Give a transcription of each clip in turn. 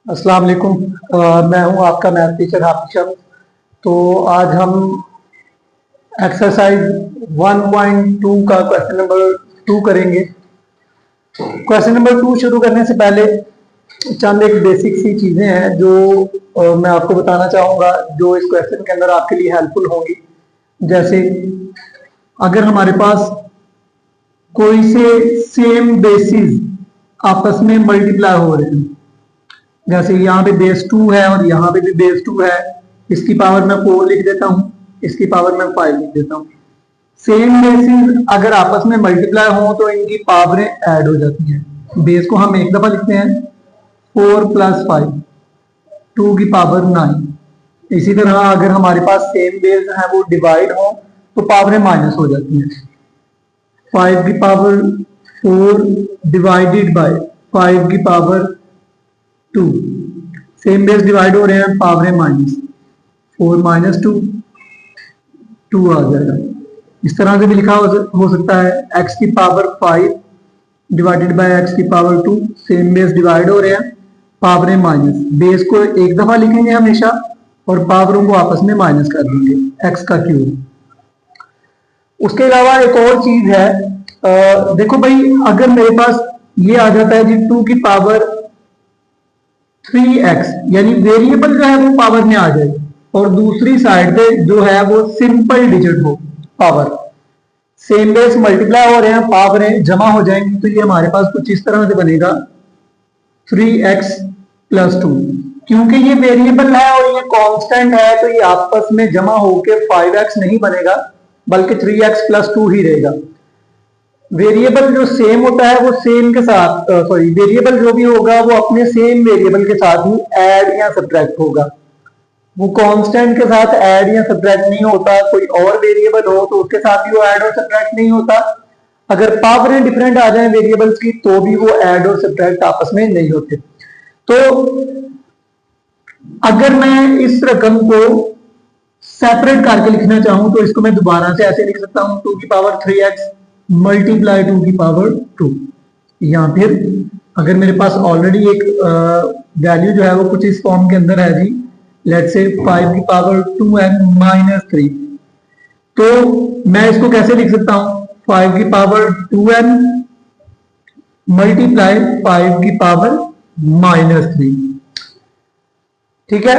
अस्सलाम वालेकुम। मैं हूं आपका मैथ टीचर हाफिज शम्स। तो आज हम एक्सरसाइज 1.2 का क्वेश्चन नंबर 2 करेंगे। क्वेश्चन नंबर 2 शुरू करने से पहले चंद एक बेसिक सी चीजें हैं जो मैं आपको बताना चाहूंगा, जो इस क्वेश्चन के अंदर आपके लिए हेल्पफुल होंगी। जैसे अगर हमारे पास कोई से सेम बेसिस आपस में मल्टीप्लाई हो रहे हैं, जैसे यहाँ पे बेस 2 है और यहाँ पे भी बेस 2 है, इसकी पावर मैं 4 लिख देता हूँ, इसकी पावर मैं 5 लिख देता हूँ। सेम बेसिस अगर आपस में मल्टीप्लाई हो तो इनकी पावरें ऐड हो जाती हैं। बेस को हम एक दफा लिखते हैं 4 + 5, 2 की पावर 9। इसी तरह अगर हमारे पास सेम बेस है वो डिवाइड हो तो पावरें माइनस हो जाती हैं। 5 की पावर 4 डिवाइडेड बाय 5 की पावर 2। सेम बेस डिवाइड हो रहे हैं, पावरें माइनस, 4 - 2 2 आ जाएगा। इस तरह से भी लिखा हो सकता है x की पावर 5 डिवाइडेड बाय x की पावर 2। सेम बेस डिवाइड हो रहे हैं, पावरें माइनस। बेस को एक दफा लिखेंगे हमेशा और पावरों को आपस में माइनस कर देंगे, x का क्यूब। उसके अलावा एक और चीज है, देखो भाई, अगर मेरे पास ये आ जाता है जी 2 की पावर 3x, यानी वेरिएबल जो है वो पावर में आ जाए और दूसरी साइड पे जो है वो सिंपल डिजिट हो पावर। सेम बेस मल्टीप्लाई हो रहे हैं, पावरें जमा हो जाएंगी, तो ये हमारे पास कुछ इस तरह से बनेगा 3x + 2। क्योंकि ये वेरिएबल है और ये कांस्टेंट है तो ये आपस में जमा होकर 5x नहीं बनेगा बल्कि 3x + 2 ही रहेगा। वेरिएबल जो सेम होता है वो सेम के साथ, वेरिएबल जो भी होगा वो अपने सेम वेरिएबल के साथ ही ऐड या सब्ट्रैक्ट होगा। वो कांस्टेंट के साथ ऐड या सब्ट्रैक्ट नहीं होता। कोई और वेरिएबल हो तो उसके साथ भी वो ऐड और सब्ट्रैक्ट नहीं होता। अगर पावरें डिफरेंट आ जाए वेरिएबल्स की तो भी वो ऐड और सब्ट्रैक्ट आपस में नहीं होते। तो अगर मैं इस रकम को सेपरेट करके लिखना चाहूं तो इसको मैं दोबारा से ऐसे लिख सकता हूं 2 की पावर 3x मल्टीप्लाई 2 की पावर 2। या फिर अगर मेरे पास ऑलरेडी एक वैल्यू जो है वो कुछ इस फॉर्म के अंदर है जी, लेट्स से 5 की पावर 2n - 3, तो मैं इसको कैसे लिख सकता हूं 5 की पावर 2n मल्टीप्लाई 5 की पावर -3। ठीक है,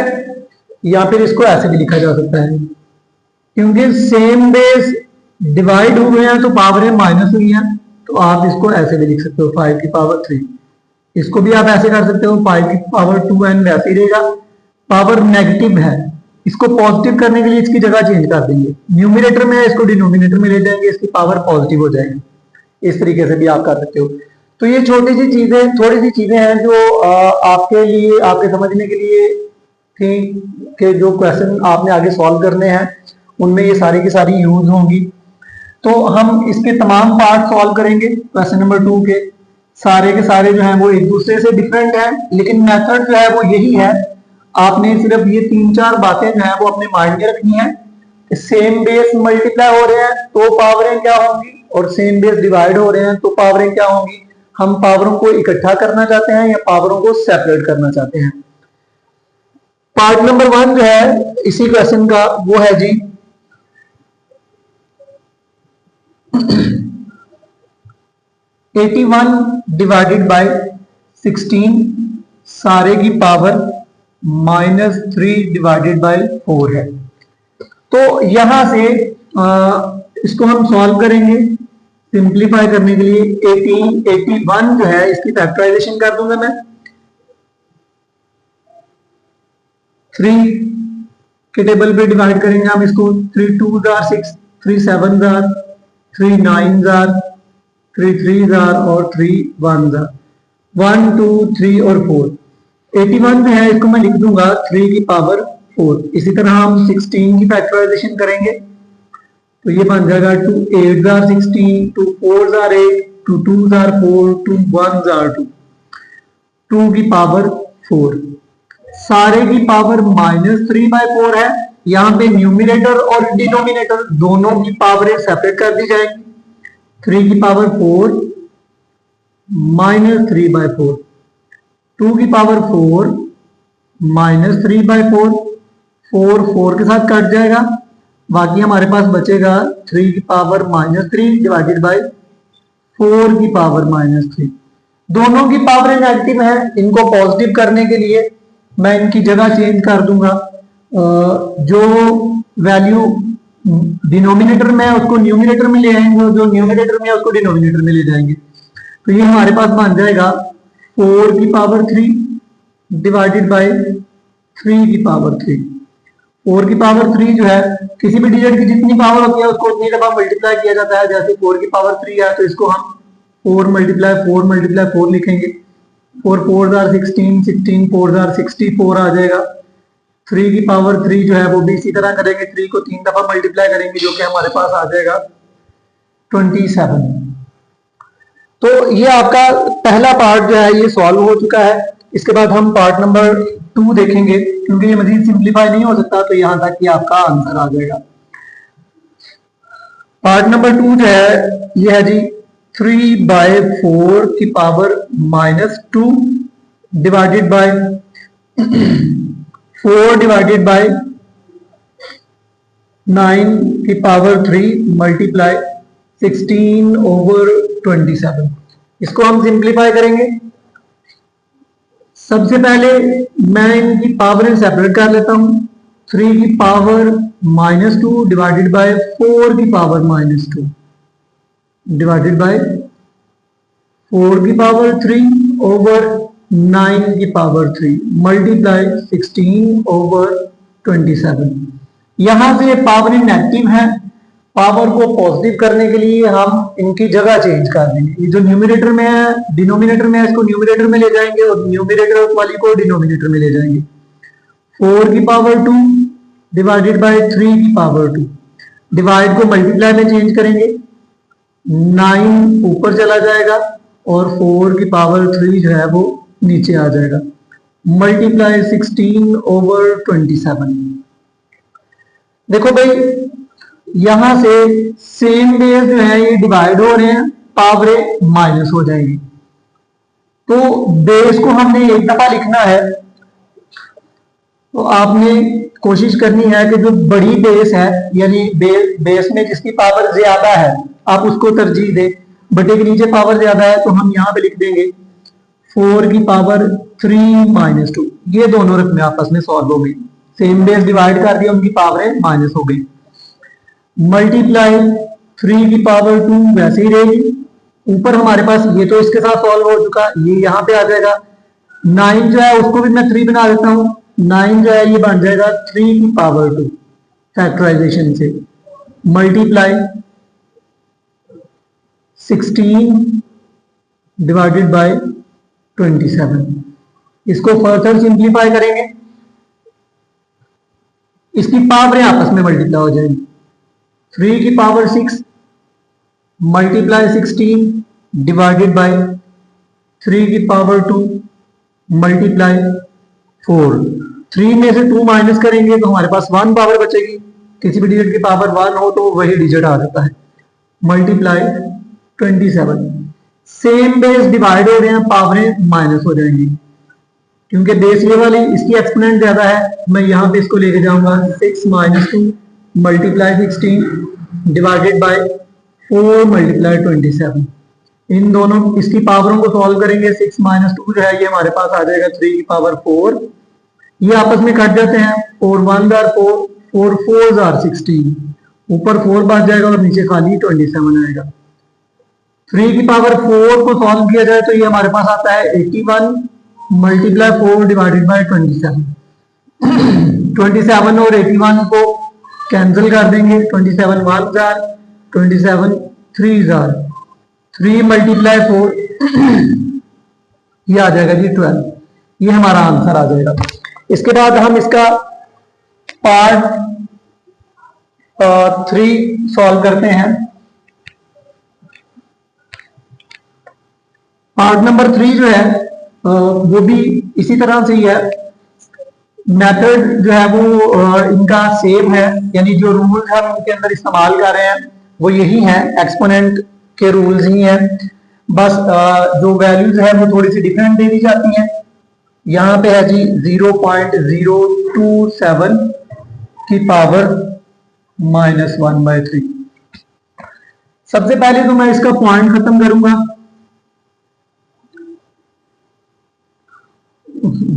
या फिर इसको ऐसे भी लिखा जा सकता है, क्योंकि सेम बेस डिवाइड हुए हैं तो पावरें माइनस हुई हैं, तो आप इसको ऐसे भी लिख सकते हो 5 की पावर 3। इसको भी आप ऐसे कर सकते हो 5 की पावर 2n, वैसे ही रहेगा। पावर नेगेटिव है, इसको पॉजिटिव करने के लिए इसकी जगह चेंज कर देंगे, न्यूमिनेटर में इसको डिनोमिनेटर में ले जाएंगे, इसकी पावर पॉजिटिव हो जाएगी। इस तरीके से भी आप कर सकते हो। तो ये छोटी सी चीजें, थोड़ी सी चीजें हैं जो आपके लिए, आपके समझने के लिए थी कि जो क्वेश्चन आपने आगे सॉल्व करने हैं उनमें ये सारी की सारी यूज होंगी। तो हम इसके तमाम पार्ट सॉल्व करेंगे क्वेश्चन नंबर 2 के सारे जो हैं वो एक दूसरे से डिफरेंट हैं, लेकिन मेथड जो है वो यही है। आपने सिर्फ ये 3-4 बातें जो है वो अपने माइंड में रखनी है। सेम बेस मल्टीप्लाई हो रहे हैं तो पावरें क्या होंगी, और सेम बेस डिवाइड हो रहे हैं तो पावरें क्या होंगी। हम पावरों को इकट्ठा करना चाहते हैं या पावरों को सेपरेट करना चाहते हैं। पार्ट नंबर 1 जो है इसी क्वेश्चन का वो है जी 81 डिवाइडेड बाय 16 सारे की पावर -3 डिवाइडेड बाय 4 है। तो यहां से इसको हम सॉल्व करेंगे सिंप्लीफाई करने के लिए। 81 जो है इसकी फैक्टराइजेशन कर दूंगा मैं 3 के टेबल पे डिवाइड करेंगे हम इसको। 3 2 * 6, 3 7 * 3 9 * 3 3 और 3 1 1 2 3 और 4। 81 जो है इसको मैं लिख दूंगा 3 की पावर 4। इसी तरह हम 16 की फैक्टराइजेशन करेंगे तो ये बन जाएगा 2 8 * 16, 2 4 * 8, 2 2 * 4, 2 1 * 2, 2 की पावर 4। सारे की पावर -3/4 है। यहां पे न्यूमिनेटर और डिनोमिनेटर दोनों की पावरें सेपरेट कर दी जाएंगी। 3 की पावर 4 - 3/4, 2 की पावर 4 -3/4, 4 के साथ कट जाएगा, बाकी हमारे पास बचेगा 3 की पावर -3 डिवाइडेड बाय 4 की पावर -3। दोनों की पावर नेगेटिव है, इनको पॉजिटिव करने के लिए मैं इनकी जगह चेंज कर दूंगा। जो वैल्यू डिनोमिनेटर में है उसको न्यूमिनेटर में ले आएंगे और जो न्यूमिनेटर में है उसको डिनोमिनेटर में ले जाएंगे। तो ये हमारे पास बन जाएगा 4 की पावर 3 डिवाइडेड बाय 3 की पावर 3। 4 की पावर 3 जो है किसी भी डिजिट की जितनी पावर होती है उसको उतनी दफा मल्टीप्लाई किया जाता है। जैसे 4 की पावर 3 है तो इसको हम 4 × 4 लिखेंगे। 4 4 आर 16, 16 4 आर 64 आ जाएगा। 3 की पावर 3 जो है वो भी इसी तरह करेंगे, 3 को 3 दफा मल्टीप्लाई करेंगे जो कि हमारे पास आ जाएगा 27। तो ये आपका पहला पार्ट जो है ये सॉल्व हो चुका है। इसके बाद हम पार्ट नंबर 2 देखेंगे, क्योंकि ये मजीद सिंप्लीफाई नहीं हो सकता, तो यहां तक कि आपका आंसर आ जाएगा। पार्ट नंबर 2 जो है ये है जी 3/4 की power -2 divided by 4 divided by 9 की पावर 3 मल्टीप्लाई 16/27। इसको हम सिंप्लीफाई करेंगे। सबसे पहले मैं इनकी पावर सेपरेट कर लेता हूं। 3 की पावर -2 डिवाइडेड बाय 4 की पावर -2 डिवाइडेड बाय 4 की पावर 3 ओवर 9 की पावर 3 मल्टीप्लाई 16/27। यहां से पावर नेगेटिव है, पावर को पॉजिटिव करने के लिए हम इनकी जगह चेंज कर देंगे। ये जो न्यूमिनेटर में है डिनोमिनेटर में है इसको न्यूमिनेटर में ले जाएंगे और न्यूमिनेटर वाली को डिनोमिनेटर में ले जाएंगे। 4 की पावर 2 डिवाइडेड बाय 3 की पावर 2। डिवाइड को मल्टीप्लाई में चेंज करेंगे, 9 ऊपर चला जाएगा और 4 की पावर 3 जो है वो नीचे आ जाएगा। मल्टीप्लाई 16/27। देखो भाई यहां से सेम बेस जो है ये डिवाइड हो रहे हैं, पावरें माइनस हो जाएंगी। तो बेस को हमने एक दफा लिखना है, तो आपने कोशिश करनी है कि जो बड़ी बेस है यानी बेस में जिसकी पावर ज्यादा है आप उसको तरजीह दें। बटे के नीचे पावर ज्यादा है तो हम यहां पे लिख देंगे 4 की पावर 3 -2। ये दोनों रकमें आपस में सॉल्व हो गई, सेम बेस डिवाइड कर दिया, उनकी पावरें माइनस हो गई। मल्टीप्लाई 3 की पावर 2 वैसे ही रहेगी। ऊपर हमारे पास ये तो इसके साथ सॉल्व हो चुका, ये यहाँ पे आ जाएगा। 9 जो है उसको भी मैं 3 बना देता हूँ। 9 जो है ये बन जाएगा 3 की पावर 2 फैक्टराइजेशन से। Multiply 16 divided by 27। इसको फर्दर सिंप्लीफाई करेंगे, इसकी पावरें आपस में मल्टीप्लाई हो जाएंगी। 3 की पावर 6 मल्टीप्लाई 16 डिवाइडेड बाय 3 की पावर 2 मल्टीप्लाई 4। 3 में से 2 माइनस करेंगे तो हमारे पास 1 पावर बचेगी। किसी भी डिजिट की पावर 1 हो तो वही डिजिट आ जाता है। मल्टीप्लाई 27। सेम बेस डिवाइड हो रहे हैं, पावरें माइनस हो जाएंगी क्योंकि बेस ये वाली इसकी एक्सपोनेंट ज्यादा है। मैं यहां पे इसको लेके जाऊंगा 6 - 2 मल्टीप्लाई 16 डिवाइडेड बाय 4 मल्टीप्लाई 27। इन दोनों इसकी पावरों को सॉल्व करेंगे। 6 - 2 जो है ये हमारे पास आ जाएगा 3 की पावर 4। ये आपस में कट जाते हैं, 4 1 आर 4, 4 4 आर 16। ऊपर 4 बच जाएगा और नीचे खाली 27 आएगा। 3 की पावर 4 को सॉल्व किया जाए तो ये हमारे पास आता है 81 मल्टीप्लाई 4 डिवाइडेड बाय 27। 27 और 81 को कैंसिल कर देंगे। 27 1 जार, 27 3 जार, 3 मल्टीप्लाई 4 ये आ जाएगा जी 12। ये हमारा आंसर आ जाएगा। इसके बाद हम इसका पार्ट 3 सॉल्व करते हैं। पार्ट नंबर 3 जो है वो भी इसी तरह से ही है। मेथड जो है वो इनका सेम है, यानी जो रूल्स हम इनके अंदर इस्तेमाल कर रहे हैं वो यही है, एक्सपोनेंट के रूल्स ही हैं। बस जो वैल्यूज है वो थोड़ी सी डिफरेंट दे दी जाती हैं। यहां पे है जी 0.027 की पावर -1/3। सबसे पहले तो मैं इसका पॉइंट खत्म करूंगा।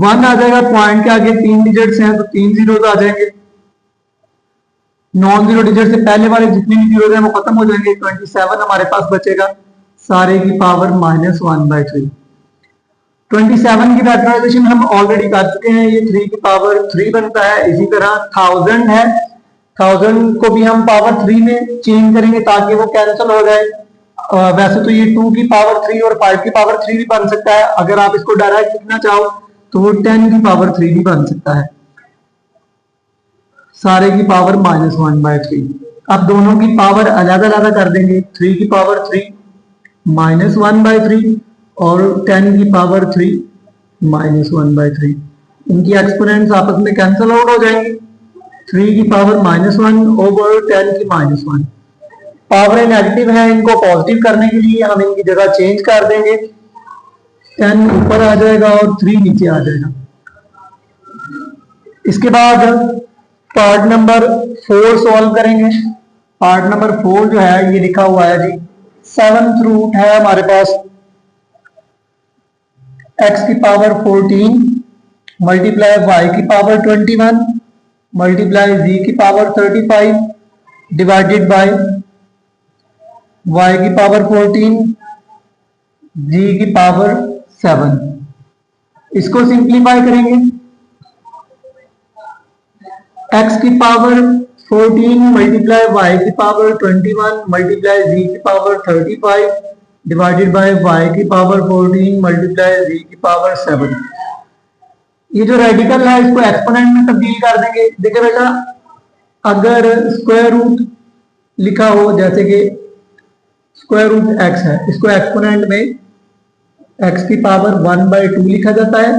1 आ जाएगा, पॉइंट के आगे 3 डिजिट्स हैं तो 3 जीरो आ जाएंगे। नॉन जीरो डिजिट से पहले वाले जितने भी जीरो हैं वो खत्म हो जाएंगे। 27 हमारे पास बचेगा, सारे की पावर -1/3। 27 की फैक्टराइजेशन हम ऑलरेडी कर चुके हैं, ये 3 की पावर 3 बनता है। इसी तरह 1000 है, 1000 को भी हम पावर 3 में चेंज करेंगे ताकि वो कैंसिल हो जाए। वैसे तो ये 2 की पावर 3 और 5 की पावर 3 भी बन सकता है। अगर आप इसको डायरेक्ट लिखना चाहो तो वो 10 की पावर 3 भी बन सकता है। सारे की पावर -1/3। अब दोनों की पावर अलग अलग कर देंगे। 3 की पावर 3 -1/3 और 10 की पावर 3 -1/3। इनकी एक्सपोनेंट्स आपस में कैंसिल आउट हो जाएंगे। 3 की पावर -1 ओवर 10 की -1। पावर नेगेटिव है, इनको पॉजिटिव करने के लिए हम इनकी जगह चेंज कर देंगे। 10 ऊपर आ जाएगा और 3 नीचे आ जाएगा। इसके बाद पार्ट नंबर 4 सॉल्व करेंगे। पार्ट नंबर 4 जो है ये लिखा हुआ है जी, 7th रूट है हमारे पास x की पावर 14 मल्टीप्लाई y की पावर 21 मल्टीप्लाई z की पावर 35 डिवाइडेड बाय y की पावर 14 g की पावर 7। इसको सिंप्लीफाई करेंगे। x की पावर 14 मल्टीप्लाई y की पावर 21 मल्टीप्लाई z की पावर 35 डिवाइडेड बाय y की पावर 14 मल्टीप्लाई z की पावर 7। ये जो रेडिकल है इसको एक्सपोनेंट में तब्दील कर देंगे। देखिए बेटा, अगर स्क्वायर रूट लिखा हो, जैसे कि स्क्वायर रूट x है, इसको एक्सपोनेंट में x की पावर 1/2 लिखा जाता है।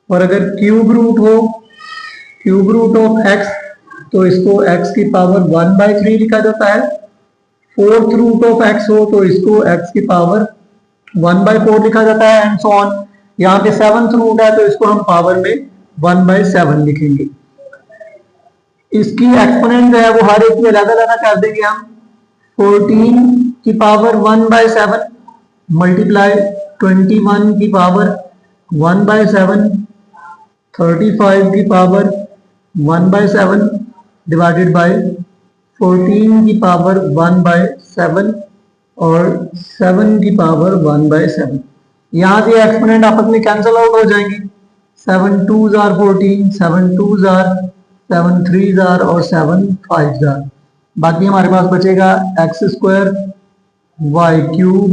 और अगर क्यूब रूट हो, क्यूब रूट ऑफ x, तो इसको x की पावर 1/3 लिखा जाता है। फोर्थ रूट ऑफ x हो तो इसको x की पावर 1/4 लिखा जाता है, एंड सो ऑन। यहाँ पे 7th रूट है तो इसको हम पावर में 1/7 लिखेंगे। इसकी एक्सपोनेंट जो है वो हर एक की अलग अलग कर देंगे हम। 14 की पावर 1/7 मल्टीप्लाई 21 की पावर 1/7 35 की पावर 1/7 डिवाइडेड बाय 14 की पावर 1/7 और 7 की पावर 1/7। यहाँ से एक्सपोनेंट आपस में कैंसिल आउट हो जाएंगे। 7 2s are 14, 7 2s are 7 3s are और 7 5s are। बाकी हमारे पास बचेगा x square y cube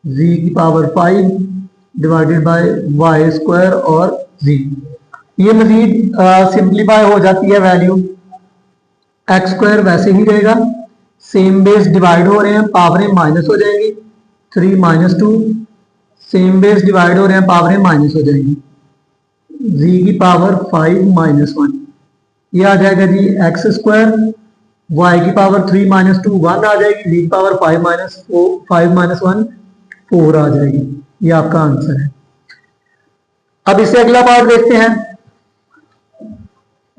z की power 5 divided by y square और z। ये मजीद सिंप्लीफाई हो जाती है वैल्यू। एक्स स्क्वायर वैसे ही रहेगा, सेम बेस डिवाइड हो रहे हैं, पावरें माइनस हो जाएंगी। 3 - 2 सेम बेस डिवाइड हो रहे हैं, पावरें माइनस हो जाएंगी। z की पावर 5 - 1 ये आ जाएगा जी एक्स स्क्वायर। y की पावर 3 - 2 1 आ जाएगी। z की पावर 5 - 1 4 आ जाएगी। ये आपका आंसर है। अब इससे अगला पार्ट देखते हैं,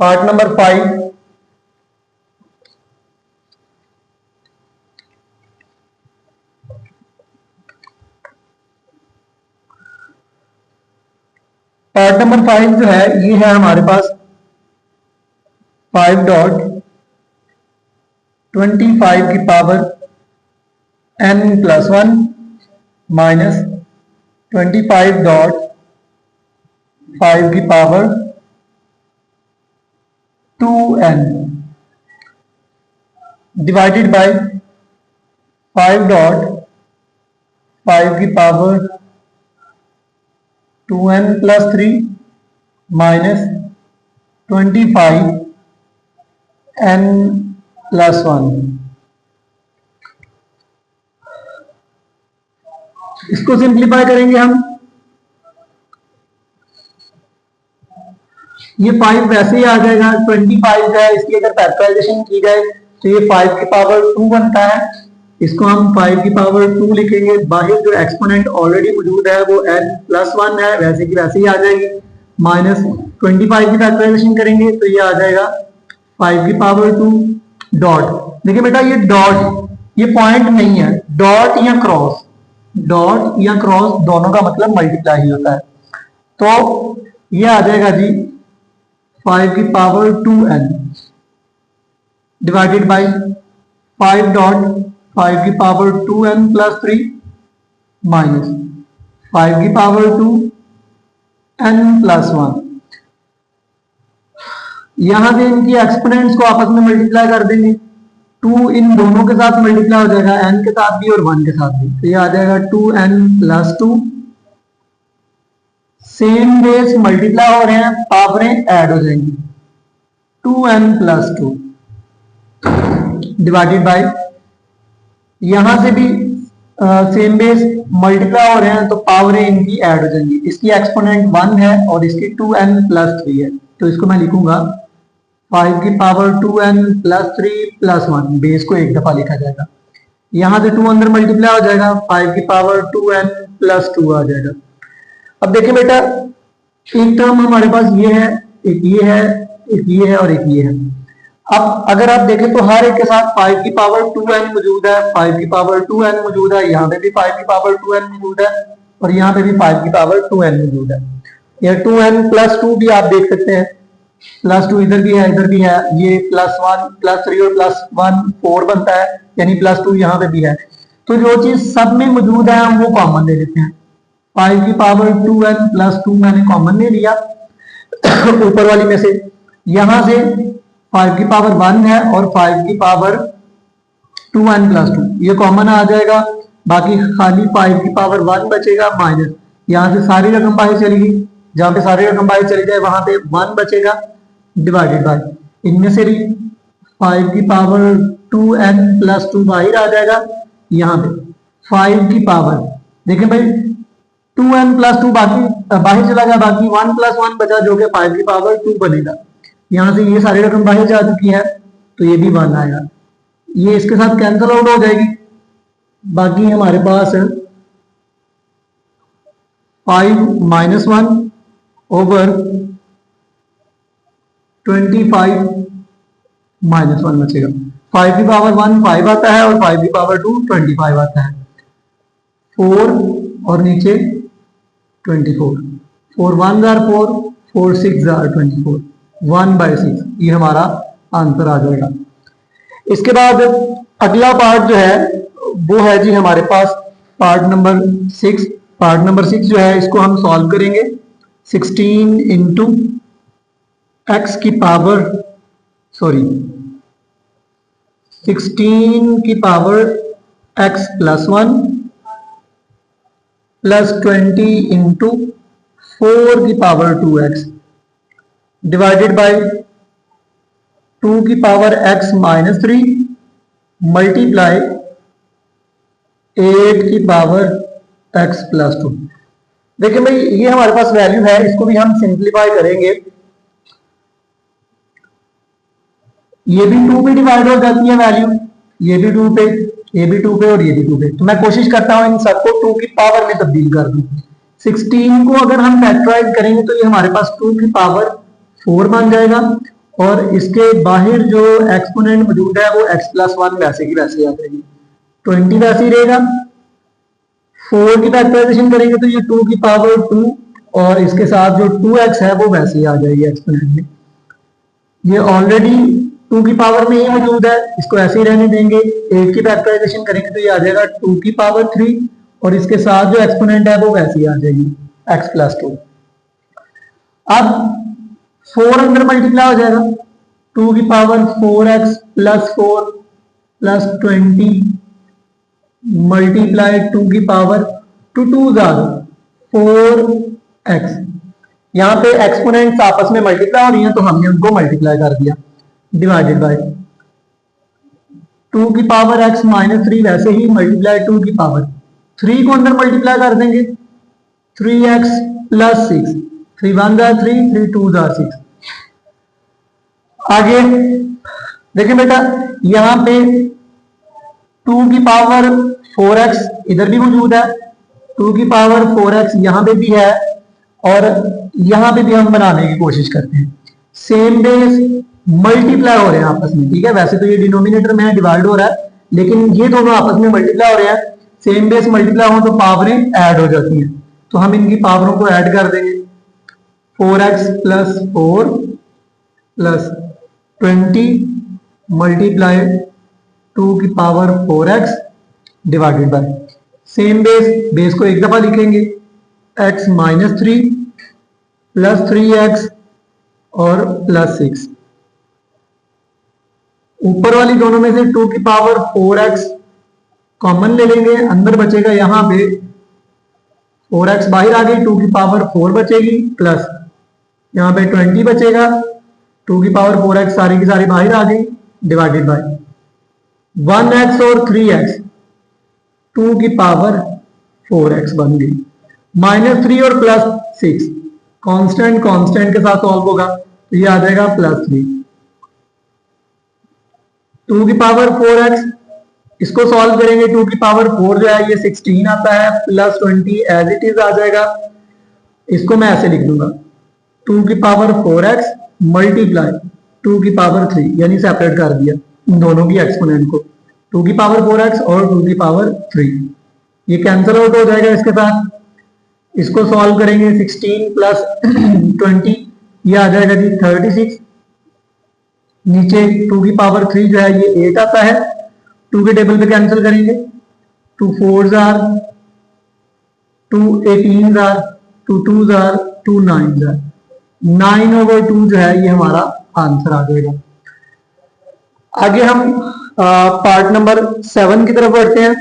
पार्ट नंबर 5। पार्ट नंबर 5 जो है ये है हमारे पास 5.25 की पावर n+1 माइनस 25.5 की पावर 2n डिवाइडेड बाय 5.5 की पावर 2n+3 माइनस 25n+1। इसको सिंप्लीफाई करेंगे हम। ये 5 वैसे ही आ जाएगा, 25 है, इसकी अगर फैक्टराइजेशन की जाए तो ये 5 की पावर 2 बनता है। इसको हम 5 की पावर 2 लिखेंगे। बाहर जो एक्सपोनेंट ऑलरेडी मौजूद है वो n+1 है, वैसे की वैसे ही आ जाएगी। माइनस 25 की फैक्टराइजेशन करेंगे तो ये आ जाएगा 5 की पावर 2 डॉट। देखिए बेटा ये डॉट, ये पॉइंट नहीं है, डॉट या क्रॉस, डॉट या क्रॉस दोनों का मतलब मल्टीप्लाई ही होता है। तो ये आ जाएगा जी 5 की power 2n divided by 5 dot 5 की पावर 2n प्लस 3 माइनस 5 की पावर 2 n प्लस 1। यहां से इनकी एक्सपोनेंट्स को आपस में मल्टीप्लाई कर देंगे। 2 इन दोनों के साथ मल्टीप्लाई हो जाएगा, n के साथ भी और 1 के साथ भी, तो ये आ जाएगा 2n plus 2। Same base multiply हो रहे हैं, पावरें ऐड हो जाएंगी, 2n प्लस 2 डिवाइडेड बाई, यहां से भी सेम बेस मल्टीप्लाई हो रहे हैं तो पावरें इनकी ऐड हो जाएंगी। इसकी एक्सपोनेंट 1 है और इसकी 2n प्लस 3 है, तो इसको मैं लिखूंगा 5 की power 2n plus 3 plus 1, base को एक दफा लिखा जाएगा। यहां से 2 अंदर मल्टीप्लाई हो जाएगा, 5 की पावर 2n प्लस 2 आ जाएगा। अब देखिए बेटा एक टर्म हमारे पास ये है, एक ये है, एक ये है और एक ये है। अब अगर आप देखें तो हर एक के साथ 5 की पावर 2n मौजूद है, 5 की पावर 2n मौजूद है, यहाँ पे भी 5 की पावर 2n मौजूद है और यहाँ पे भी 5 की पावर 2n मौजूद है। या 2n प्लस 2 भी आप देख सकते हैं, प्लस 2 इधर भी है, इधर भी है, ये प्लस 1 प्लस 3 और प्लस 1 4 बनता है, यानी प्लस 2 यहाँ पे भी है। तो जो चीज सब में मौजूद है हम वो कॉमन ले लेते हैं। 5 की पावर 2n प्लस 2 मैंने कॉमन ले लिया ऊपर वाली में से। यहां से 5 की पावर 1 है और 5 की पावर 2n प्लस 2 ये कॉमन आ जाएगा, बाकी खाली 5 की पावर 1 बचेगा माइनस, यहां से सारी रकम बाहर चली गई, जहां पे सारी रकम बाहर चली जाए वहां पे 1 बचेगा डिवाइडेड बाय, इनमें से 5 की पावर 2n प्लस 2 बाहर आ जाएगा। यहाँ पे 5 की पावर देखें भाई 2n प्लस 2 बाकी बाहर चला गया, बाकी 1 प्लस 1 बचा जो कि 5 की पावर 2 बनेगा। यहां से ये सारी रकम बाहर जा चुकी है तो ये भी 1 आएगा, ये इसके साथ कैंसिल आउट हो जाएगी। बाकी हमारे पास 5 माइनस 1 ओवर 25 माइनस 1 बचेगा। 5 की पावर 1 5 आता है और 5 की पावर 2 25 आता है, 4 और नीचे 24, 4 1 जार 4, 4 6 जार 24, 1/6 ये हमारा आंसर आ जाएगा। इसके बाद अगला पार्ट जो है वो है जी हमारे पास पार्ट नंबर 6। पार्ट नंबर 6 जो है इसको हम सॉल्व करेंगे। 16 इंटू एक्स की पावर 16 की power x plus 1 plus 20 into 4 की पावर 2x डिवाइडेड बाय 2 की पावर x माइनस 3 मल्टीप्लाई 8 की पावर x प्लस 2। देखिए भाई ये हमारे पास वैल्यू है, इसको भी हम सिंप्लीफाई करेंगे। ये भी 2 पे डिवाइड हो जाती है वैल्यू, ये भी 2 पे, ये भी 2 पे और ये भी 2 पे, तो मैं कोशिश करता हूं इन सबको 2 की पावर में तब्दील कर दूं। 16 को अगर हम फैक्टराइज करेंगे तो ये हमारे पास 2 की पावर 4 बन जाएगा और इसके बाहर जो एक्सपोनेंट मौजूद है वो x प्लस 1 वैसे की वैसे आ जाएगी, 20 वैसे ही रहेगा। 4 की फैक्टराइजेशन करेंगे तो ये 2 की पावर 2 और इसके साथ जो 2x है वो वैसे ही आ जाएगी एक्सपोनेंट में। ये ऑलरेडी 2 की पावर में ही मौजूद है, इसको ऐसे ही रहने देंगे। 8 की फैक्टराइजेशन करेंगे तो ये आ जाएगा 2 की पावर 3 और इसके साथ जो एक्सपोनेंट है वो वैसे ही आ जाएगी x प्लस 2। अब 4 अंदर मल्टीप्लाई हो जाएगा, 2 की power 4x plus 4 plus 20 multiply 2 की पावर 2 2 4x। यहाँ पे एक्सपोनेंट्स आपस में मल्टीप्लाई हो रही हैं तो हमने उनको मल्टीप्लाई कर दिया डिवाइडेड बाय 2 की पावर x माइनस 3 वैसे ही मल्टीप्लाई 2 की पावर 3 को अंदर मल्टीप्लाई कर देंगे 3x प्लस 6, 3 1 जार 3, 3 2 जार 6। आगे देखिए बेटा यहाँ पे 2 की पावर 4x इधर भी मौजूद है, 2 की पावर 4x यहां पे भी है, और यहां पे भी हम बनाने की कोशिश करते हैं। सेम बेस मल्टीप्लाई हो रहे हैं आपस में, ठीक है। वैसे तो ये डिनोमिनेटर में डिवाइड हो रहा है, लेकिन ये दोनों आपस में मल्टीप्लाई हो रहे हैं। सेम बेस मल्टीप्लाई हो तो पावरें ऐड हो जाती हैं, तो हम इनकी पावरों को ऐड कर देंगे। 4x प्लस 4 प्लस 20 मल्टीप्लाई 2 की power 4x divided by same base को एक दफा लिखेंगे, x माइनस 3 प्लस 3x और प्लस 6। ऊपर वाली दोनों में से 2 की पावर 4x कॉमन ले लेंगे, अंदर बचेगा यहां पे 4x बाहर आ गई, 2 की पावर 4 बचेगी, प्लस यहां पे 20 बचेगा, 2 की पावर 4x सारी की सारी बाहर आ गई, डिवाइडेड बाय 1x और 3x 2 की पावर 4x बन गई, माइनस 3 और प्लस 6 कांस्टेंट कांस्टेंट के साथ सॉल्व होगा, तो ये आ जाएगा प्लस 3। 2 की पावर 4x इसको सॉल्व करेंगे, 2 की पावर 4 जो है ये 16 आता है, प्लस 20 एज इट इज आ जाएगा। इसको मैं ऐसे लिख दूंगा, 2 की पावर 4x मल्टीप्लाई 2 की पावर 3, यानी सेपरेट कर दिया इन दोनों की एक्सपोनेंट को, 2 की पावर 4x और 2 की पावर 3, ये कैंसिल आउट हो जाएगा इसके साथ। इसको सॉल्व करेंगे, 16 प्लस 20 ये आ जाएगा जी 36। नीचे 2 की पावर 3 जो है ये 8 आता है, 2 के टेबल पे कैंसिल करेंगे, 2 4s are 2 18s are 2 2s are 2 9s are 9/2 जो है ये हमारा आंसर आ जाएगा। आगे हम पार्ट नंबर 7 की तरफ बढ़ते हैं।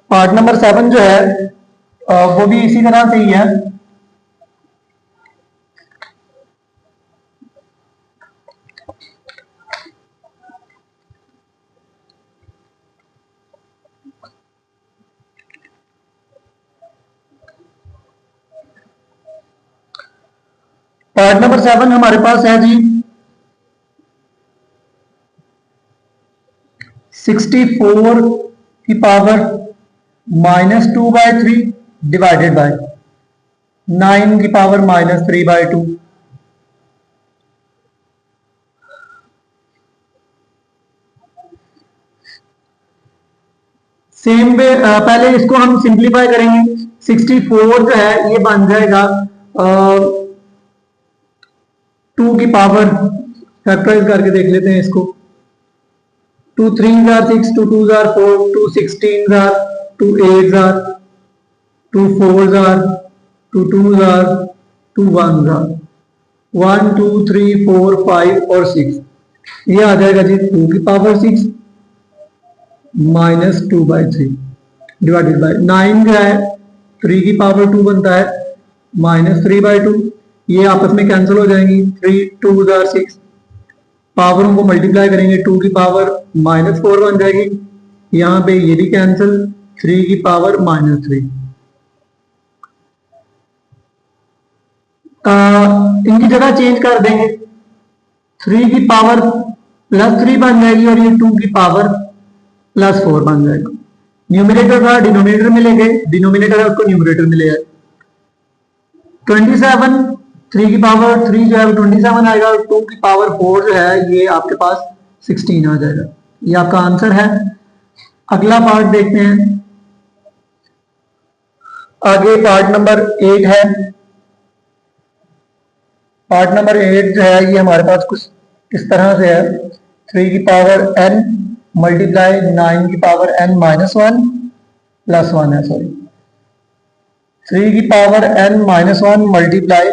पार्ट नंबर 7 जो है वो भी इसी तरह से ही है। पार्ट नंबर 7 हमारे पास है जी 64 की पावर -2/3 डिवाइडेड बाय 9 की पावर -3/2। सेम वे पहले इसको हम सिंप्लीफाई करेंगे। 64 जो है ये बन जाएगा 2 की पावर, फैक्टराइज करके देख लेते हैं इसको, 2 3s are 6, 2 2s are 4, 2 16s are 2 8s are 2 4s are 2 2s are 2 1s are 1 2 3 4 5 और 6, ये आ जाएगा जी 2 की पावर 6 -2/3 डिवाइडेड बाय 9 जो है 3 की पावर 2 बनता है -3/2, ये आपस में कैंसिल हो जाएंगी, 3 2s are 6, पावरों को मल्टीप्लाई करेंगे, 2 की पावर -4 बन जाएगी, यहां पे ये भी कैंसिल, 3 की पावर -3। इनकी जगह चेंज कर देंगे, 3 की पावर +3 बन जाएगी और ये 2 की पावर +4 बन जाएगा। न्यूमरेटर का डिनोमिनेटर में ले गए, डिनोमिनेटर है उसको न्यूमरेटर में ले आए। 27 3 की पावर 3 जो है वो 27 आएगा, और 2 की पावर 4 जो है ये आपके पास 16 आ जाएगा। ये आपका आंसर है। अगला पार्ट देखते हैं। आगे पार्ट नंबर 8 है। पार्ट नंबर 8 जो है ये हमारे पास कुछ इस तरह से है, 3 की पावर n मल्टीप्लाई 9 की पावर n -1 +1 है, सॉरी 3 की पावर n -1 मल्टीप्लाई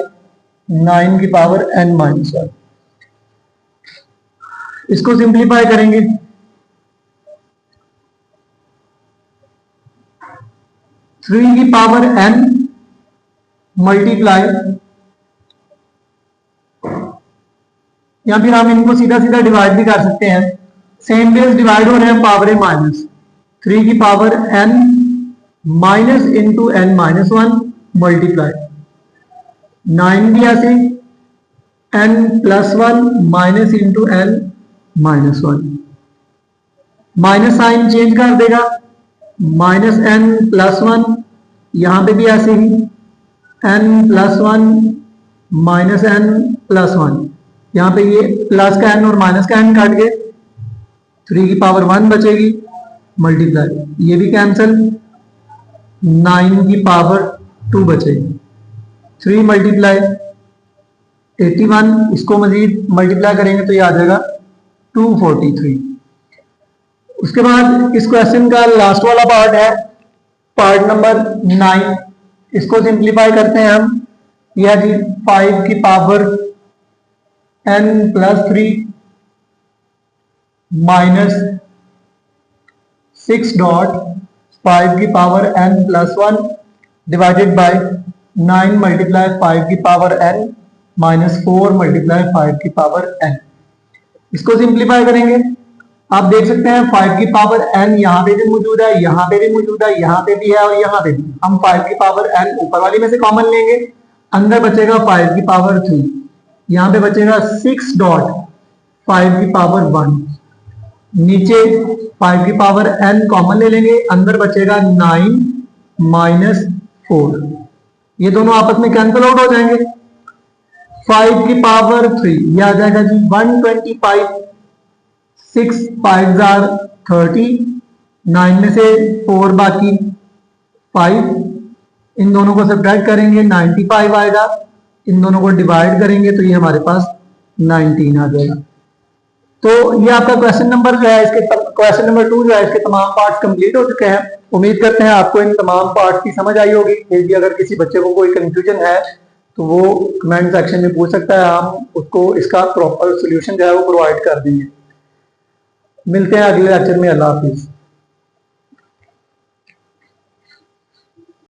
9 की पावर n -1। इसको सिंप्लीफाई करेंगे, 3 की पावर n मल्टीप्लाई, या फिर हम इनको सीधा सीधा डिवाइड भी कर सकते हैं, सेम बेस डिवाइड हो रहे हैं, पावर माइनस 3 की power n minus into n -1 multiply 9 भी ऐसे n +1 minus into n -1। Minus sign change कर देगा, -n+1, यहां पे भी ऐसे ही n+1 -n+1, यहां पे ये प्लस का n और माइनस का n काट गए, 3 की पावर 1 बचेगी, मल्टीप्लाई, ये भी कैंसिल, 9 की पावर 2 बचेगी, 3 मल्टीप्लाई 81, इसको मजीद मल्टीप्लाई करेंगे तो ये आ जाएगा 243। उसके बाद इस क्वेश्चन का लास्ट वाला पार्ट है, पार्ट नंबर 9, इसको सिंप्लीफाई करते हैं हम, यह जी 5 की पावर n+3 माइनस 6 डॉट 5 की power n+1 divided by 9 multiply 5 की पावर n माइनस 4 मल्टीप्लाई 5 की पावर n। इसको सिंप्लीफाई करेंगे, आप देख सकते हैं 5 की पावर n यहाँ पे भी मौजूद है, यहाँ पे भी मौजूद है, यहाँ पे भी है और यहाँ पे भी। हम 5 की पावर n ऊपर वाली में से कॉमन लेंगे, अंदर बचेगा 5 की पावर 3, यहाँ पे बचेगा 6 डॉट 5 की पावर 1, नीचे 5 की पावर n कॉमन ले लेंगे, अंदर बचेगा 9 माइनस 4, ये दोनों आपस में कैंसिल आउट हो जाएंगे। 5 की पावर 3 यह आ जाएगा जी 125, 6 5 जार 30, 9 में से 4 बाकी 5, इन दोनों को सब्ट्रैक्ट करेंगे 95 आएगा, इन दोनों को डिवाइड करेंगे तो ये हमारे पास 19 आ जाएगा। तो ये आपका क्वेश्चन नंबर जो है, इसके क्वेश्चन नंबर 2 जो है, इसके तमाम पार्ट्स कंप्लीट हो चुके हैं। उम्मीद करते हैं आपको इन तमाम पार्ट्स की समझ आई होगी। फिर भी अगर किसी बच्चे को कोई कंफ्यूजन है तो वो कमेंट सेक्शन में पूछ सकता है, हम उसको इसका प्रॉपर सोल्यूशन जो है वो प्रोवाइड कर देंगे। मिलते हैं अगले लेक्चर में। अल्लाह हाफिज।